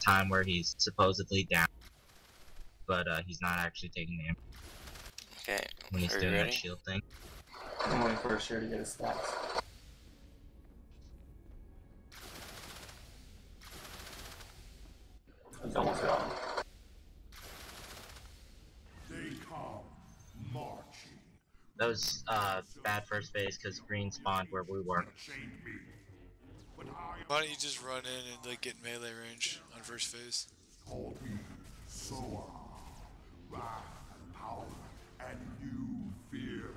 time where he's supposedly down, but he's not actually taking damage. Okay, when he's doing that shield thing. I'm waiting for a share to get his stats. It's almost gone. That was bad first phase because green spawned where we were. Why don't you just run in and like get melee range on first phase? Soa, wrath and power, and new fear.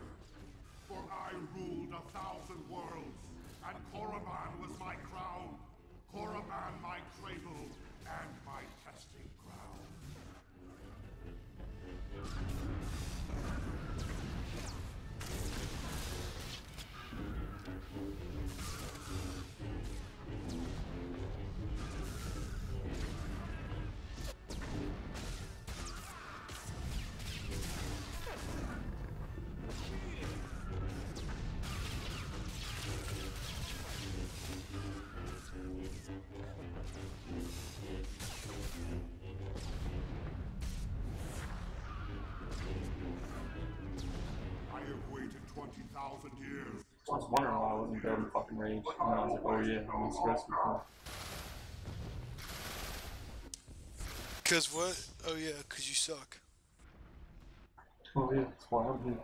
For I ruled 1,000 worlds, and Korriban was my crown. Korriban my cradle, and my testing ground. I have waited 20,000 years. I was wondering why I wasn't building fucking rage. And I was like, oh yeah, I'm stressed with that. Cause what? Oh yeah, cause you suck. Oh yeah, that's why I'm here.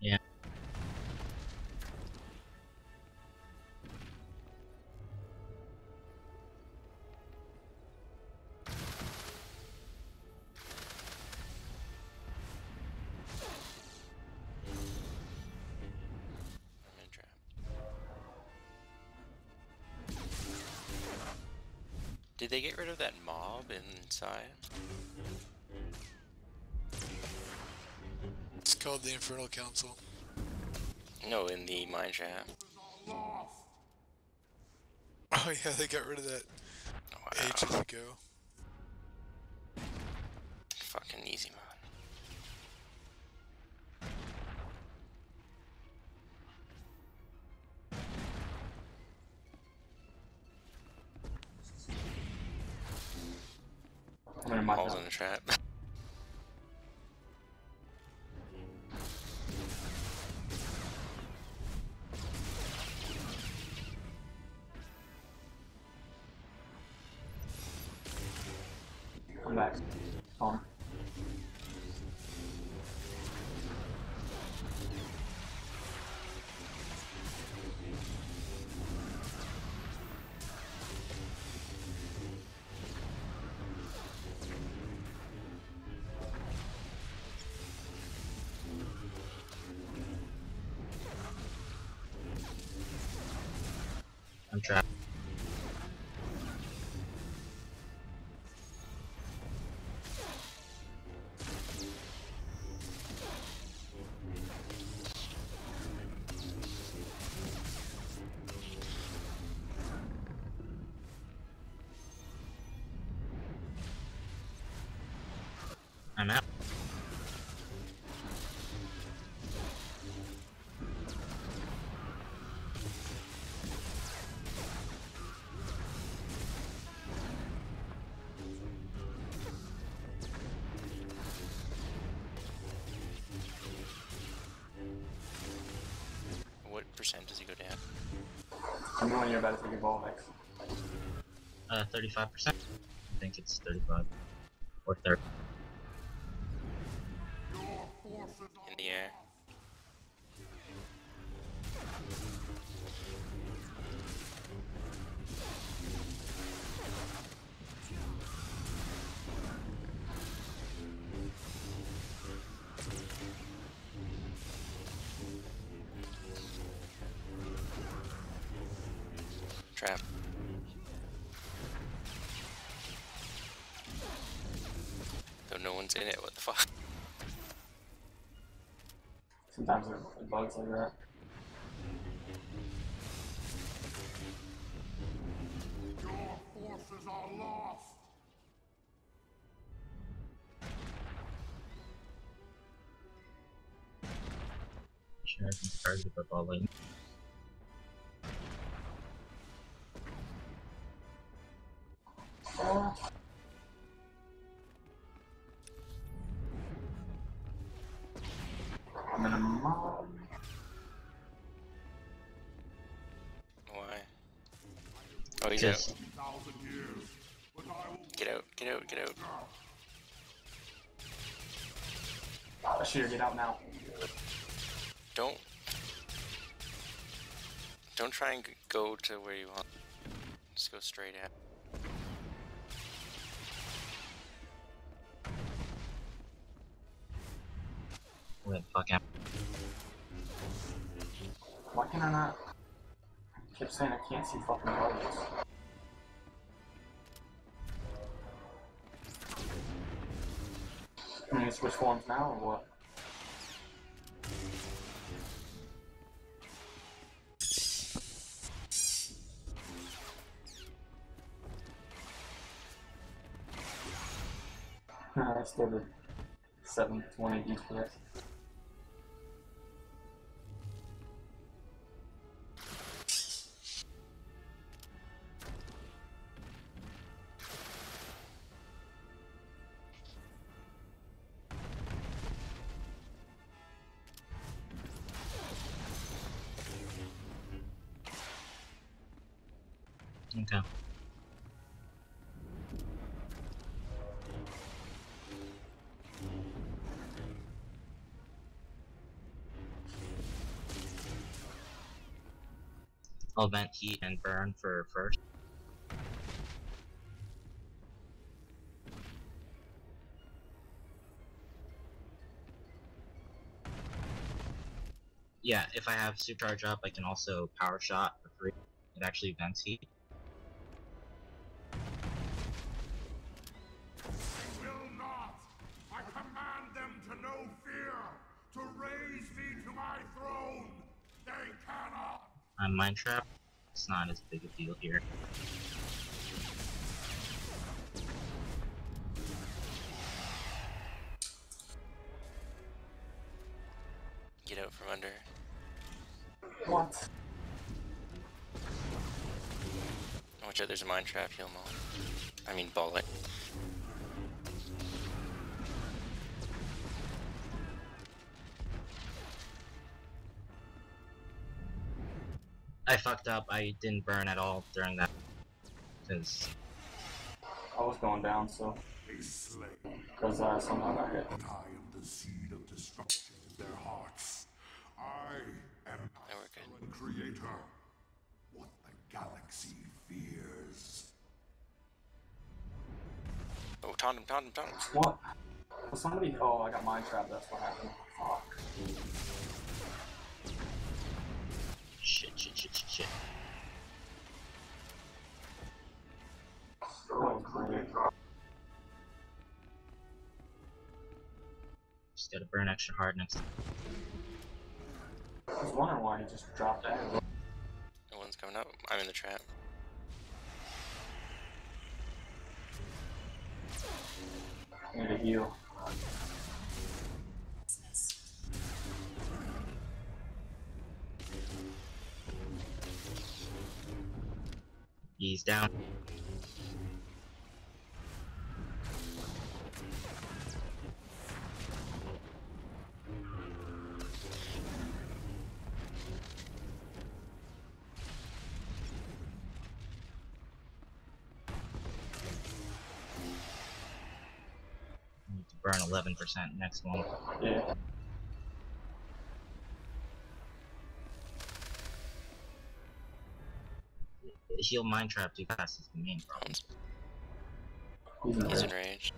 Yeah. I'm in trap. Did they get rid of that mob inside? It's called the Infernal Council. No, in the mine trap. Oh yeah, they got rid of that Wow. ages ago. Fucking easy mode. I'm in my Balls house. in the trap. I'm back. On. I'm trapped. I'm out. does he go down? I know when you're about to take a ball next. 35%. I think it's 35 or 30. In the air. Trap. Though no one's in it, what the fuck? Sometimes it bugs like that. Your forces are lost. Sure, I can target the ball lane. I'm in a mob. Why? Oh, he's Just out. Get out, get out, get out. Shooter, get out now. Don't try and go to where you want. Just go straight out. wait, fuck him. Why can I not? I kept saying I can't see fucking bugs. Can you switch forms now or what? I still did 720 DPS. Okay. I'll vent heat and burn for first. Yeah, if I have supercharge up, I can also power shot for free. It actually vents heat. Will not. I command them to know fear, to raise me to my throne. They cannot. I'm Mind Trap. It's not as big a deal here. Get out from under. What? Watch out, there's a mine trap, heal them all. I mean, ball it. I fucked up. I didn't burn at all during that. Because I was going down, so. They slay. Because somehow got hit. I am the seed of destruction in their hearts. I am Now we're good. the creator. What the galaxy fears. Oh, taunt him, taunt him, taunt him. What? Well, somebody. Oh, I got mind trapped. That's what happened. Fuck. shit. Oh, great. Just gotta burn extra hard next time. I was wondering why he just dropped out. No one's coming up. I'm in the trap. I need a heal. He's down. burn 11% next one. Yeah. He'll mind trap too fast is the main problem. He's enraged.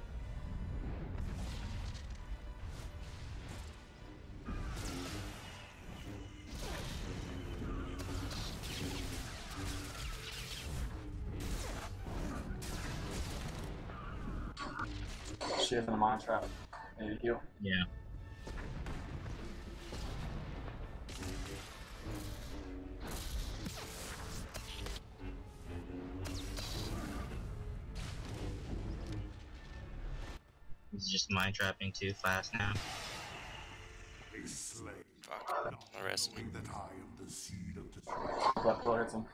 She has a mind trap. Need to heal. Yeah. He's just mind trapping too fast now. A slave, Fuck. I'll rest him. knowing that I am the seed of destruction. Left foot hits him.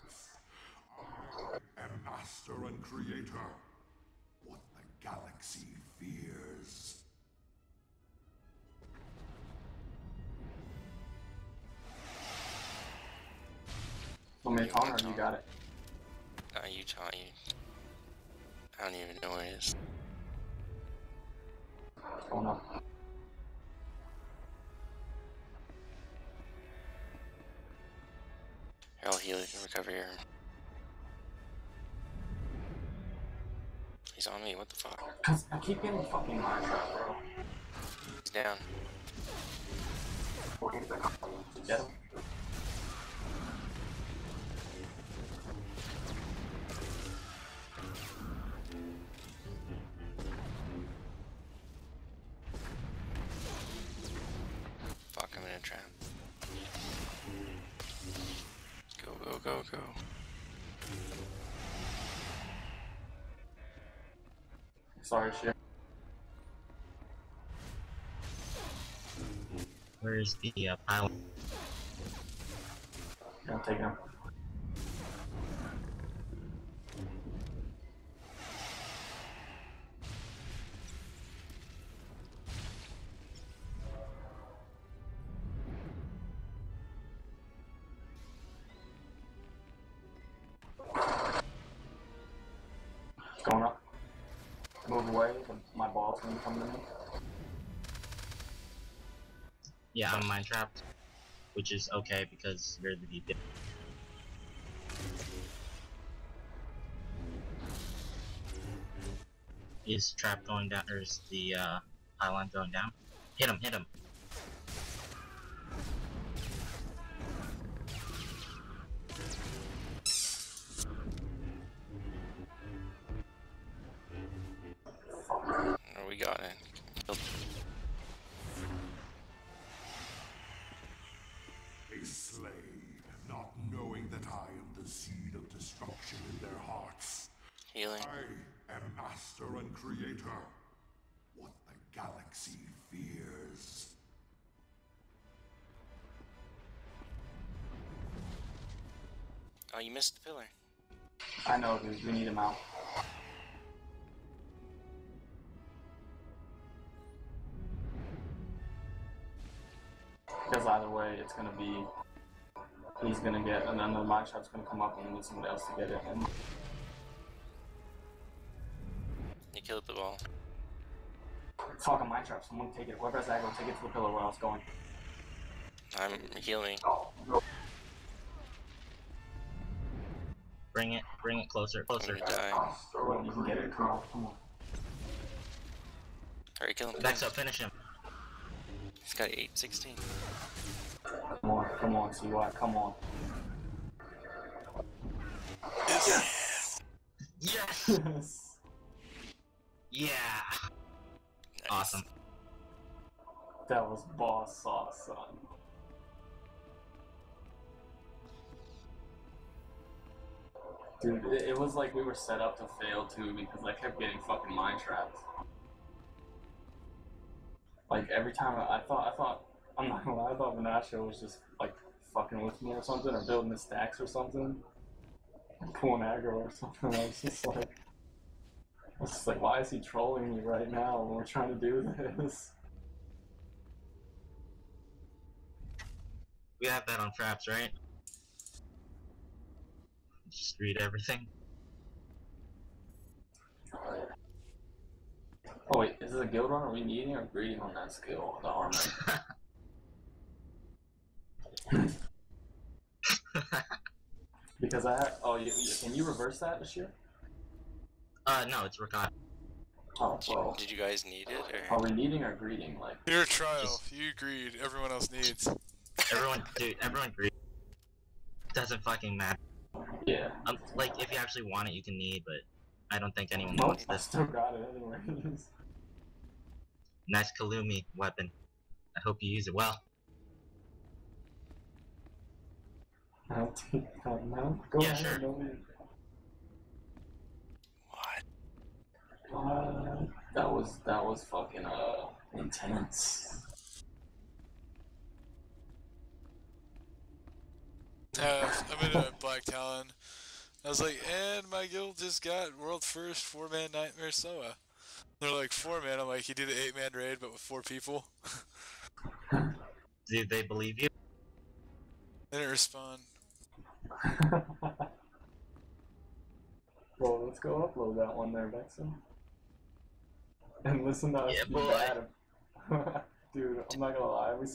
And master and creator. What the galaxy fears. Want me to taunt her? You got it. You taught you. I don't even know what it is. Oh no. Here, I'll heal you and recover your. He's on me, what the fuck? Cause I keep getting fucking mind trap, bro. He's down. Get him. Fuck, I'm in a trap. Go, go, go, go. Sorry, shit. Where's the pilot? I'm taking him. Going up. Move away, but my ball's gonna come to me. Yeah, I'm mind trapped, which is okay because you're the DP. Is trap going down, or is the pylon going down? Hit him, hit him. Oh, we got it. Killed. A slave, not knowing that I am the seed of destruction in their hearts. Healing. I am master and creator. What the galaxy fears. Oh, you missed the pillar. I know, dude. We need him out. Because either way, it's gonna be. He's gonna get, and then the mind trap's gonna come up and we need somebody else to get it. And You killed the ball. fucking mind trap, someone take it. Whoever has aggro, take it to the pillar where I was going. I'm healing. Bring it closer, I'm closer. gonna die. Well, you can get it. Come on, come on. Hurry, kill him. Next up, finish him. He's got 816. Come on, CY, come on. Yes! Yes! Yeah! Nice. Awesome. That was boss sauce, son. Dude, it was like we were set up to fail too because I kept getting fucking mind trapped. Like every time I thought, I'm not gonna lie, I thought Vanasha was just like fucking with me or something, or building the stacks or something. Pulling aggro or something. I was just like, why is he trolling me right now when we're trying to do this? We have that on traps, right? Just read everything. Oh wait, is it a guild run? Are we needing or greeting on that skill, the armor? Because I have. Oh, can you reverse that this year? No, it's Ricotta. Oh, well. Did you guys need it, or? Are we needing or greeting? Like. You're a trial. You agreed. Everyone else needs. Everyone, dude, everyone agrees. Doesn't fucking matter. Yeah. Like, if you actually want it, you can need, but I don't think anyone Nope, wants I this. still got it anyways. Nice Kalumi weapon. I hope you use it well. I'll take that now. Go Yeah, ahead, sure. don't leave. What? That was fucking intense. I'm in a Black Talon. I was like, and my guild just got world first 4-man Nightmare Soa. They're like 4-man. I'm like, you do the 8-man raid, but with 4 people. Do they believe you? They didn't respond. Well, let's go upload that one there, Vexen. And listen to us Yeah, be boy. bad. Dude, I'm not gonna lie, we